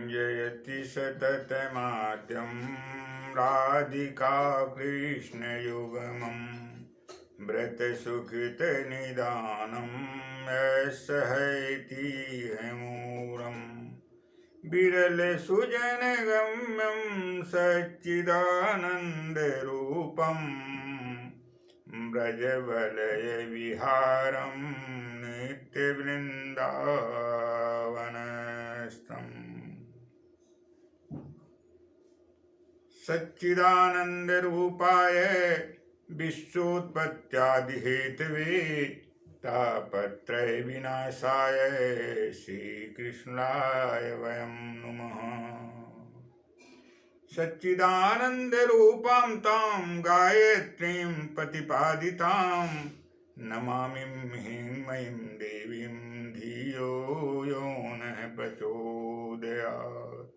जयति सततमाद्यं राधिका कृष्णयुग्मं व्रतसुकृतनिदानं यस्सहैतिहमूरम् विरलसुजनगम्यं सच्चिदानन्दरूपं व्रजवलयविहारं नित्यवृन्दावनस्थम् सच्चिदानन्दरूपाय विश्वोत्पत्त्यादिहेतवे तापत्रय विनाशाय श्रीकृष्णाय वयं नुमः। सच्चिदानन्दरूपां तां गायत्रीं प्रतिपादितां नमामि हिमयीं देवीं धियो यो नः प्रचोदयात्।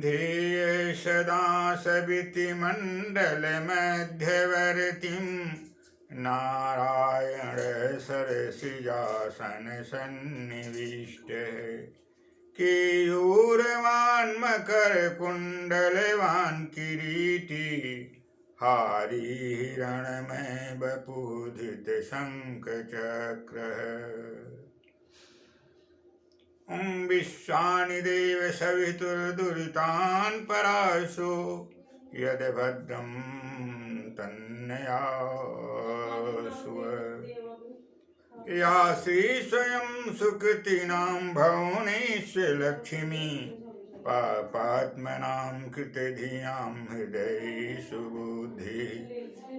ध्येय सदा सवितिमण्डलमध्यवर्तिं नारायण सरसिजासन सन्निविष्टः केयूरवान् मकरकुण्डलवान् किरीटी हारी हिरणमय वपुधृत शङ्खचक्रः। ॐ विश्वानि देव सवितुर्दुरितान् पराशो यद्भद्रं तन्नयासु। या श्री स्वयं सुकृतिनां भुवनेश्वरलक्ष्मी पापात्मनां कृतधियां हृदयेषु बुद्धिः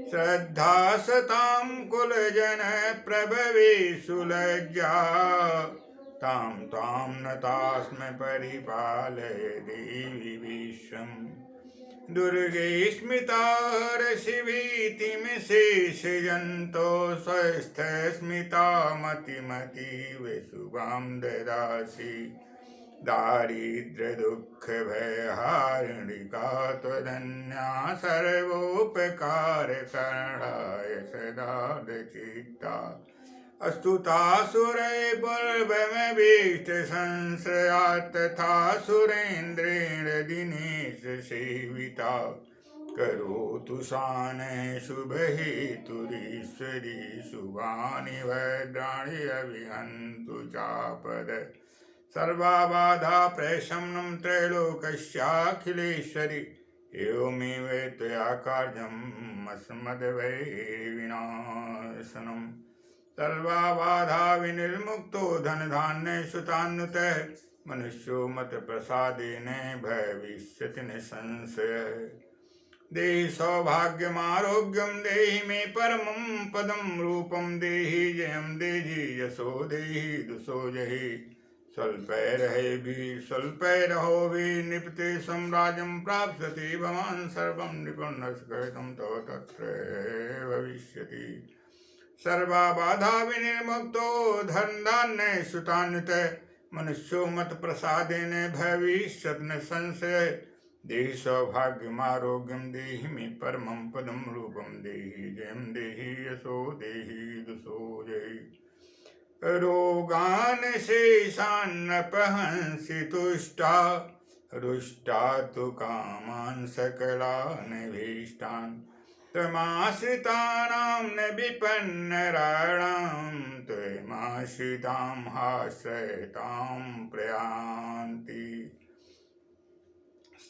श्रद्धा सतां कुलजन प्रभवेषु लज्जा तां तां नतास्म परिपालय देवी विश्वम्। दुर्गे स्मिता हरशिवीतिमशेषयन्तो स्वस्थस्मिता मतिमतीव शुभां ददासि दारिद्र्यदुःखभयहारिणिका त्वदन्या सर्वोपकारकरणाय सदा चित्ता अस्तुतासुरैर्भुवनभीष्टसंश्रया तथा सुरेन्द्रेण दिनेश सेविता करोतु शानः शुभहेतुरीश्वरी शुभानि भद्राणि अभिहन्तु चापद सर्वाबाधा प्रशमनं त्रैलोक्यस्याखिलेश्वरि एवमेव त्वया कार्यम् अस्मद्वैरिविनाशनम्। सर्वाबाधा विनिर्मुक्तो धनधान्य सुतान्वितः मनुष्यो मत प्रसादेन भविष्यति निसंशयः। देहि सौभाग्यमारोग्यं देहि मे परमं पदं रूपं देहि जयं देहि यशो देहि दुषो जहि स्वल्पैरहो भी निपते सम्राजं प्राप्स्यति भवान् सर्वं निपुणस्कृतं तव तत्र भविष्यति। सर्वाबाधा विनिर्मुक्तो धनधान्य सुतान्वितः मनुष्यो मत प्रसादेन भविष्यति न संशयः। देहि सौभाग्यमारोग्यं देहि मे परमं पदं रूपं देहि जयं देहि यशो देहि दुषो जहि रोगान् शेषान्नपहंसि तुष्टा रुष्टा तु कामान् सकलान् भीष्टान् त्वमाश्रितानां न विपन्नराणां त्वमाश्रितां हाश्रयतां प्रयान्ति।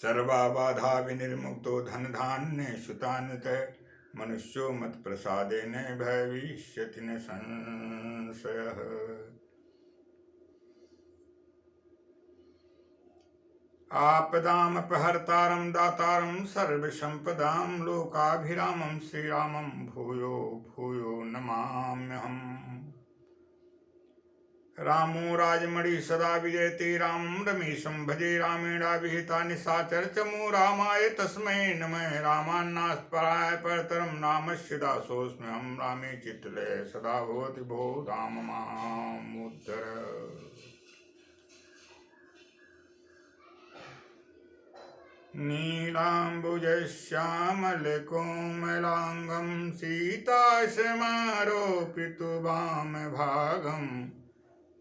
सर्वाबाधा विनिर्मुक्तो धनधान्य सुतान्वितः मनुष्यो मत प्रसादेन भविष्यति न संशयः। आपदामपहर्तारं दातारं सर्वसम्पदां लोकाभिरामं श्रीरामं भूयो भूयो नमाम्यहम्। रामो राजमणि सदा विजयते रामं रमेशं भजे रामेणाभिहिता निशाचर चमो रामाय तस्मै नमः। रामान्नास्पराय परतरं नामस्य दासोऽस्म्यहं रामे चित्तलये सदा भवति भो राम मामुद्धर। नीलाम्बुजश्यामलकोमलाङ्गं सीतासमारोपितुवामभागं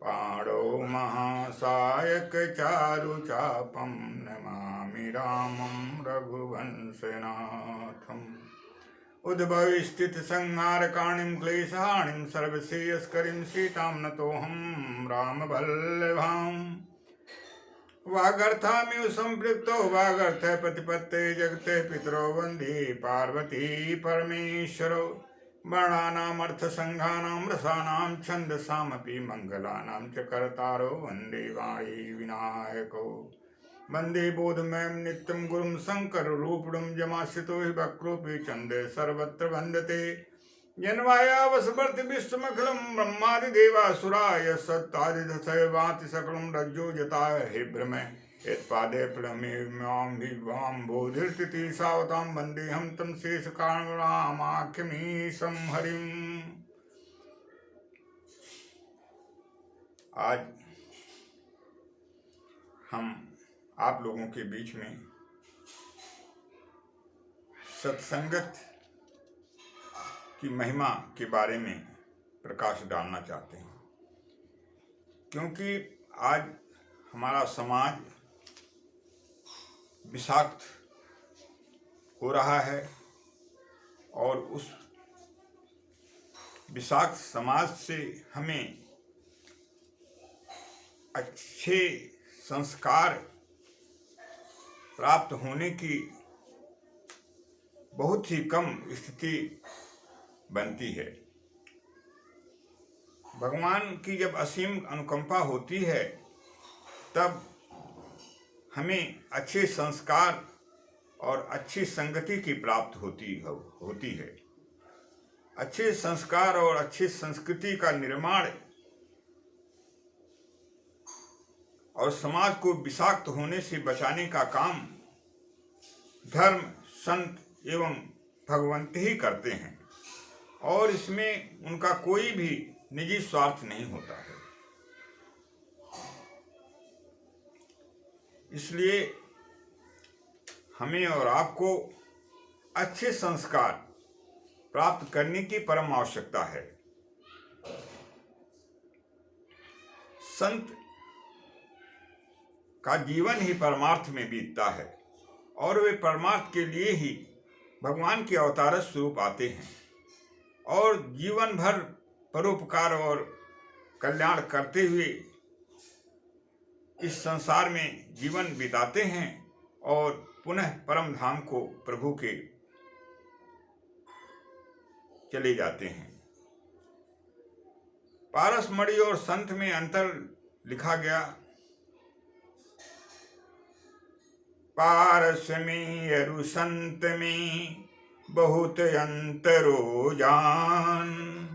पाणौ महासायकचारुचापं नमामि रामं रघुवंशनाथम्। उद्भवस्थितिसंहारकाणीं क्लेशहारिणीं सर्वश्रेयस्करीं सीतां नतोऽहं रामवल्लभाम्। वागर्थामिव सम्पृक्तो वागर्थ प्रतिपत्ते जगते पितरो वन्दे पार्वती परमेश्वरो। वर्णानामर्थसङ्घानां रसानां छन्दसामपि मङ्गलानां च कर्तारो वन्दे वाणी विनायको। वन्दे बोधमयं नित्यं गुरुं शङ्कररूपिणं जमाश्रितो हि वक्रोऽपि छन्दे सर्वत्र वन्दते। जन्मायावसवर्ति विश्वमखिलं ब्रह्मादिदेवासुराय सत्तादिदशैवाति सकलं रज्जो जताय हे भ्रमे यत्पादे प्रणमेमां विवां बोधिर्तिथि सावतां वन्देऽहं तं शेषकारणरामाख्यमीशं हरिम्। आज हम आप लोगों के बीच में सत्संगत की महिमा के बारे में प्रकाश डालना चाहते हैं, क्योंकि आज हमारा समाज विषाक्त हो रहा है और उस विषाक्त समाज से हमें अच्छे संस्कार प्राप्त होने की बहुत ही कम स्थिति बनती है। भगवान की जब असीम अनुकंपा होती है तब हमें अच्छे संस्कार और अच्छी संगति की प्राप्त होती है। अच्छे संस्कार और अच्छी संस्कृति का निर्माण और समाज को विषाक्त होने से बचाने का काम धर्म, संत एवं भगवंत ही करते हैं और इसमें उनका कोई भी निजी स्वार्थ नहीं होता है। इसलिए हमें और आपको अच्छे संस्कार प्राप्त करने की परम आवश्यकता है। संत का जीवन ही परमार्थ में बीतता है और वे परमार्थ के लिए ही भगवान के अवतार स्वरूप आते हैं और जीवन भर परोपकार और कल्याण करते हुए इस संसार में जीवन बिताते हैं और पुनः परम धाम को प्रभु के चले जाते हैं। पारसमणि और संत में अंतर लिखा गया। पारस में अरु संत में बहुत अंतरो जान,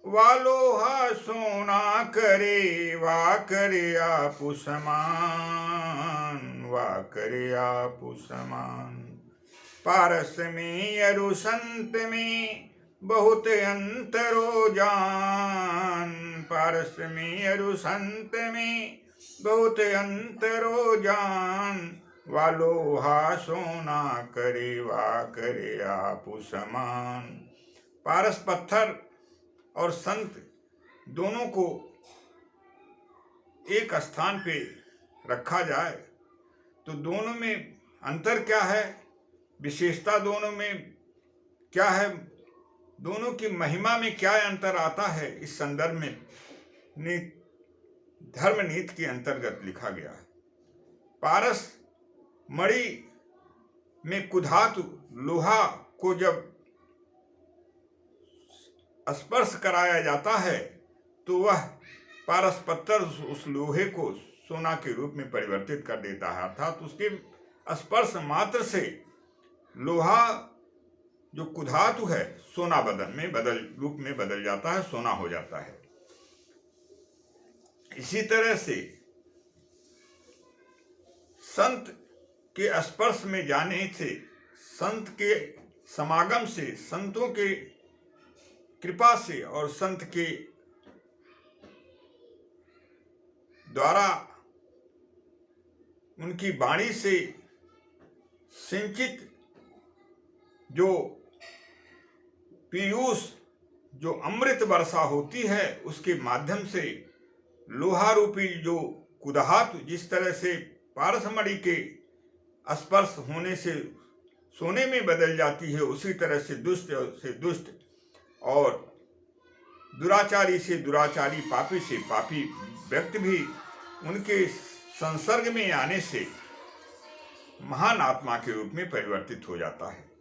वालोहा सोना करे वा करे आपु समान, वा करे आपु समान। पारस में अरु संत में बहुत अंतरो जान, पारस में अरु संत में बहुत अंतरो जान, वालोहा सोना करे वा करे आपु समान। पारस पत्थर और संत दोनों को एक स्थान पे रखा जाए तो दोनों में अंतर क्या है, विशेषता दोनों में क्या है, दोनों की महिमा में क्या अंतर आता है, इस संदर्भ में धर्म नीति के अंतर्गत लिखा गया है। पारस मणि में कुधातु लोहा को जब स्पर्श कराया जाता है तो वह पारस पत्थर उस लोहे को सोना के रूप में परिवर्तित कर देता है, अर्थात उसके स्पर्श मात्र से लोहा जो कुधातु है सोना रूप में बदल जाता है, सोना हो जाता है। इसी तरह से संत के स्पर्श में जाने से, संत के समागम से, संतों के कृपा से और संत के द्वारा उनकी वाणी से सिंचित जो पीयूष, जो अमृत वर्षा होती है, उसके माध्यम से लोहा रूपी जो कुदहात जिस तरह से पारसमणि के स्पर्श होने से सोने में बदल जाती है, उसी तरह से दुष्ट और दुराचारी से दुराचारी, पापी से पापी व्यक्ति भी उनके संसर्ग में आने से महान आत्मा के रूप में परिवर्तित हो जाता है।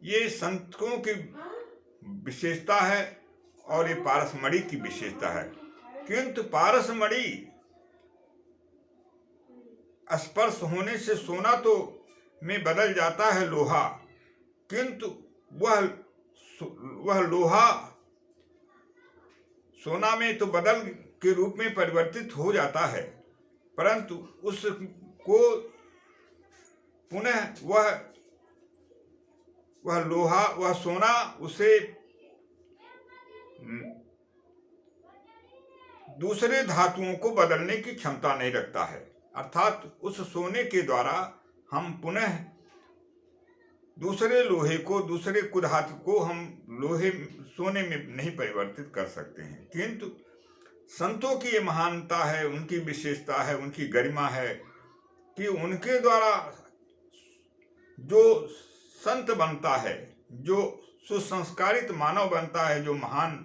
ये संतों की विशेषता है और ये पारसमणि की विशेषता है। किंतु पारसमणि स्पर्श होने से सोना तो में बदल जाता है लोहा, किंतु वह लोहा सोना में तो बदल के रूप में परिवर्तित हो जाता है, परंतु उसको पुनः वह लोहा, वह सोना उसे दूसरे धातुओं को बदलने की क्षमता नहीं रखता है। अर्थात उस सोने के द्वारा हम पुनः दूसरे लोहे को, दूसरे कुधातु को हम सोने में नहीं परिवर्तित कर सकते हैं। किंतु संतों की ये महानता है, उनकी विशेषता है, उनकी गरिमा है कि उनके द्वारा जो संत बनता है, जो सुसंस्कारित मानव बनता है, जो महान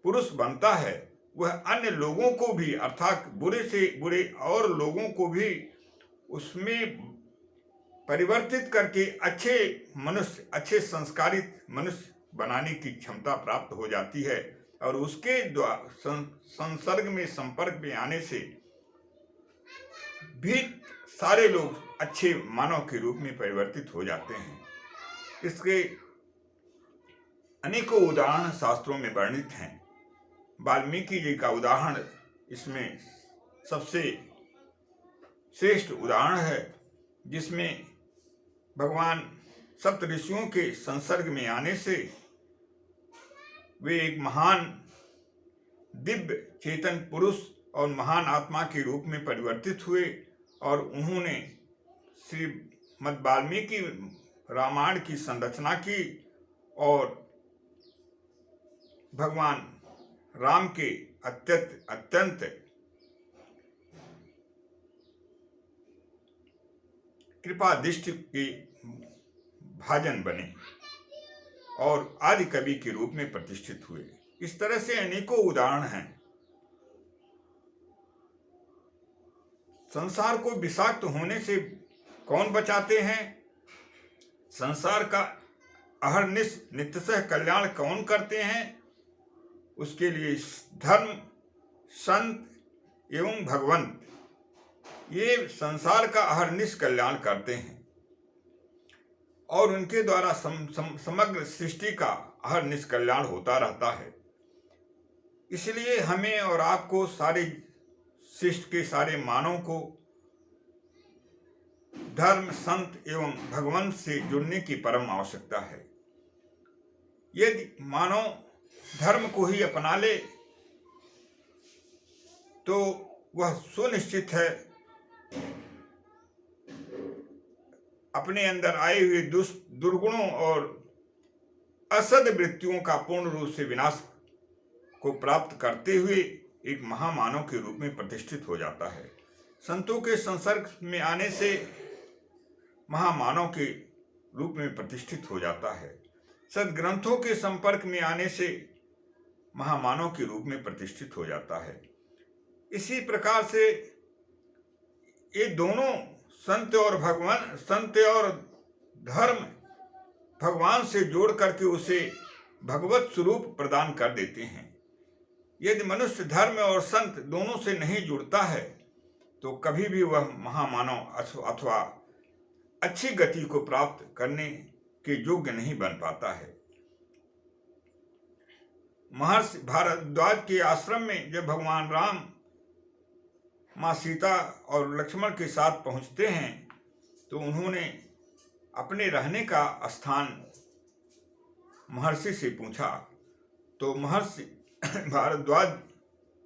पुरुष बनता है, वह अन्य लोगों को भी, अर्थात बुरे से बुरे और लोगों को भी उसमें परिवर्तित करके अच्छे मनुष्य, अच्छे संस्कारित मनुष्य बनाने की क्षमता प्राप्त हो जाती है। और उसके द्वारा संसर्ग में, संपर्क में आने से भी सारे लोग अच्छे मानव के रूप में परिवर्तित हो जाते हैं। इसके अनेकों उदाहरण शास्त्रों में वर्णित हैं। वाल्मीकि जी का उदाहरण इसमें सबसे श्रेष्ठ उदाहरण है, जिसमें भगवान सप्त ऋषियों के संसर्ग में आने से वे एक महान दिव्य चेतन पुरुष और महान आत्मा के रूप में परिवर्तित हुए और उन्होंने श्रीमद् वाल्मीकि रामायण की संरचना की और भगवान राम के अत्यंत कृपा दृष्टि के भाजन बने और आदि कवि के रूप में प्रतिष्ठित हुए। इस तरह से अनेकों उदाहरण हैं। संसार को विषाक्त होने से कौन बचाते हैं? संसार का अहर्निश नित्यशः कल्याण कौन करते हैं? उसके लिए धर्म, संत एवं भगवंत ये संसार का अहर्निश कल्याण करते हैं और उनके द्वारा समग्र सृष्टि का अहर्निश कल्याण होता रहता है। इसलिए हमें और आपको, सारे सृष्टि के सारे मानव को धर्म, संत एवं भगवंत से जुड़ने की परम आवश्यकता है। यदि मानव धर्म को ही अपना ले तो वह सुनिश्चित है अपने अंदर आए हुए दुर्गुणों और असद्वृत्तियों का पूर्ण रूप से विनाश को प्राप्त करते हुए एक महामानव के रूप में प्रतिष्ठित हो जाता है। संतों के संसर्ग में आने से महामानव के रूप में प्रतिष्ठित हो जाता है। सद्ग्रंथों के संपर्क में आने से महामानव के रूप में प्रतिष्ठित हो जाता है। इसी प्रकार से ये दोनों संत और भगवान, संत और धर्म भगवान से जोड़ करके उसे भगवत स्वरूप प्रदान कर देते हैं। यदि मनुष्य धर्म और संत दोनों से नहीं जुड़ता है तो कभी भी वह महामानव अथवा अच्छी गति को प्राप्त करने के योग्य नहीं बन पाता है। महर्षि भारद्वाज के आश्रम में जब भगवान राम माँ सीता और लक्ष्मण के साथ पहुंचते हैं तो उन्होंने अपने रहने का स्थान महर्षि से पूछा, तो महर्षि भारद्वाज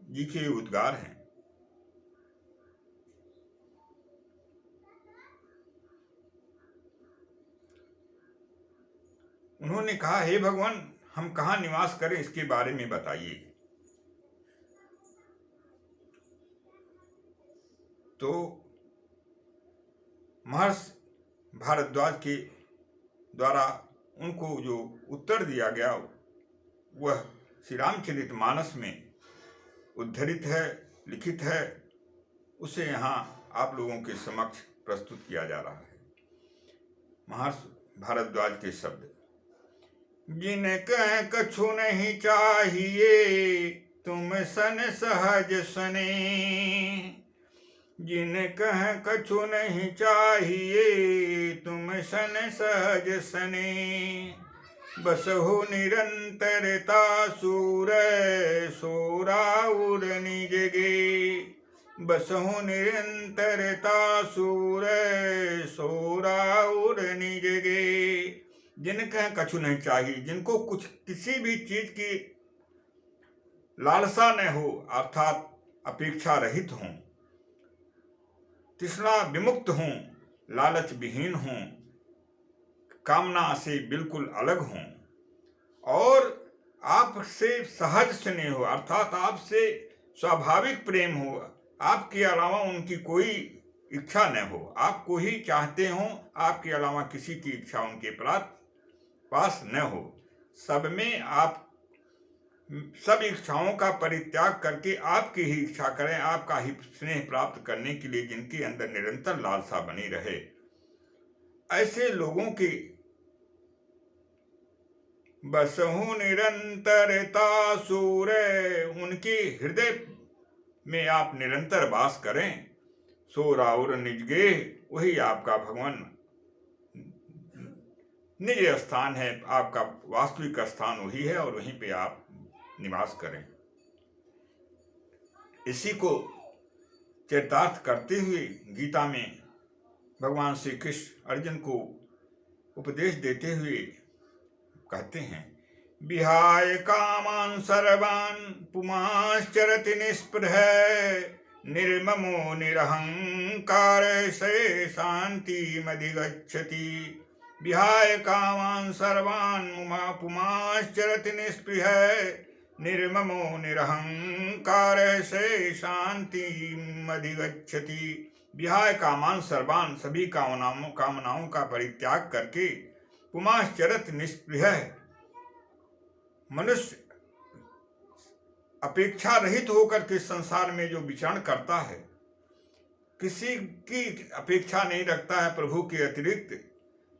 जी के उद्गार हैं। उन्होंने कहा, हे भगवान, हम कहाँ निवास करें, इसके बारे में बताइए। तो महर्षि भारद्वाज के द्वारा उनको जो उत्तर दिया गया वह श्री रामचरितमानस में उद्धृत है, लिखित है। उसे यहाँ आप लोगों के समक्ष प्रस्तुत किया जा रहा है। महर्षि भारद्वाज के शब्द। जिन कह कछु नहीं चाहिए, तुम सन सहज सने। जिन कह कछु नहीं चाहिए, तुम सन सहज सने। बसहु निरंतरता सूर, सोराउर निज गे। बसहु निरंतरता सूर, सोराउर निज गे। जिनका कछु नहीं चाहिए, जिनको कुछ किसी भी चीज की लालसा न हो, अर्थात अपेक्षा रहित हों, तृष्णा विमुक्त हों, लालच विहीन हों, कामना से बिल्कुल अलग हों, और आपसे सहज स्नेह हो, अर्थात आपसे स्वाभाविक प्रेम हो, आपके अलावा उनकी कोई इच्छा न हो, आपको ही चाहते हों, आपके अलावा किसी की इच्छा उनके पास न हो। सब में आप सब इच्छाओं का परित्याग करके आपकी ही इच्छा करें, आपका ही स्नेह प्राप्त करने के लिए जिनके अंदर निरंतर लालसा बनी रहे, ऐसे लोगों की बसहु निरंतरता सूर, उनके हृदय में आप निरंतर वास करें। सोराउर निजगे, वही आपका भगवान निज स्थान है, आपका वास्तविक स्थान वही है, और वहीं पे आप निवास करें। इसी को चरितार्थ करते हुए गीता में भगवान श्री कृष्ण अर्जुन को उपदेश देते हुए कहते हैं, विहाय कामान सर्वान पुमाश्चरति निस्पृह, निर्ममो निरहंकार से शांति मधिगच्छति। विहाय कामान सर्वान पुमाश्चरति निस्पृह, निर्ममो निरहंकार से शांति मधिगच्छति। विहाय कामान सर्वान, सभी कामनाओं का परित्याग करके, पुमाश्चरत निस्पृह, मनुष्य अपेक्षा रहित होकर के संसार में जो विचरण करता है, किसी की अपेक्षा नहीं रखता है प्रभु के अतिरिक्त।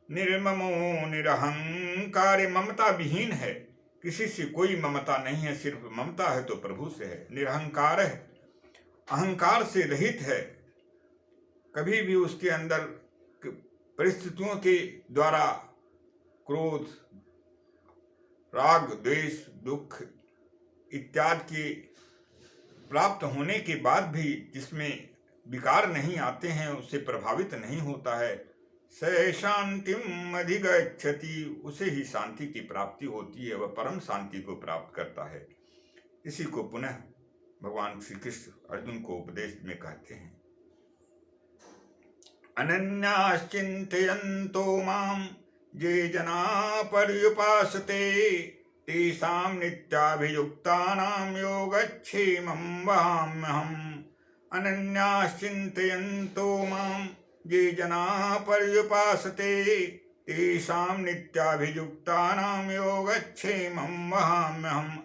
निर्ममो निरहंकार, ममता विहीन है, किसी से कोई ममता नहीं है, सिर्फ ममता है तो प्रभु से है। निरहंकार है, अहंकार से रहित है, कभी भी उसके अंदर परिस्थितियों के द्वारा क्रोध, राग, द्वेष, दुख इत्यादि के प्राप्त होने के बाद भी जिसमें विकार नहीं आते हैं, उससे प्रभावित नहीं होता है। स शांतिम अधिगच्छति, उसे ही शांति की प्राप्ति होती है, वह परम शांति को प्राप्त करता है। इसी को पुनः भगवान श्री कृष्ण अर्जुन को उपदेश में कहते हैं, अनन्याश्चिन्तयन्तो मां ये जना पर्युपासते, तेषां नित्याभियुक्तानां योगक्षेमं वहाम्यहम्। अनन्याश्चिन्तयन्तो मां ये जना पर्युपासते, तेषां नित्याभियुक्तानां योगक्षेमं वहाम्यहम्।